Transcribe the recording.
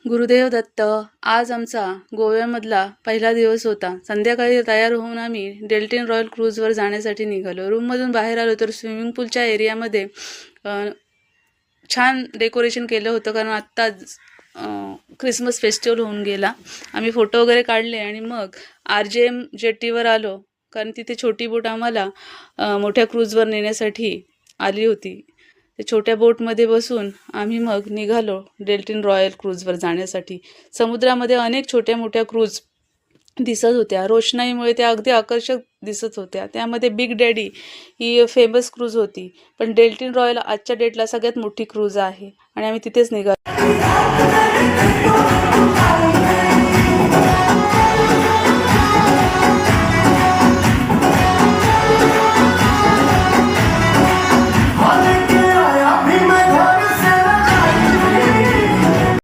गुरुदेव दत्त. आज आमचा गोव्यामधला पहिला दिवस होता. संध्याकाळी तयार होऊन आम्ही डेल्टिन रॉयल क्रूजवर जाण्यासाठी निघालो. रूममधून बाहेर आलो तर स्विमिंग पूलच्या एरियामध्ये छान डेकोरेशन केलं होतं, कारण आत्ताच क्रिसमस फेस्टिवल होऊन गेला. आम्ही फोटो वगैरे काढले आणि मग RJM जेटीवर आलो, कारण तिथे छोटी बोट आम्हाला मोठ्या क्रूजवर नेण्यासाठी आली होती. त्या छोट्या बोटमध्ये बसून आम्ही मग निघालो डेल्टिन रॉयल क्रूजवर जाण्यासाठी. समुद्रामध्ये अनेक छोट्या मोठ्या क्रूज दिसत होत्या. रोषणाईमुळे त्या अगदी आकर्षक दिसत होत्या. त्यामध्ये बिग डॅडी ही फेमस क्रूज होती, पण डेल्टिन रॉयल आजच्या डेटला सगळ्यात मोठी क्रूज आहे आणि आम्ही तिथेच निघालो.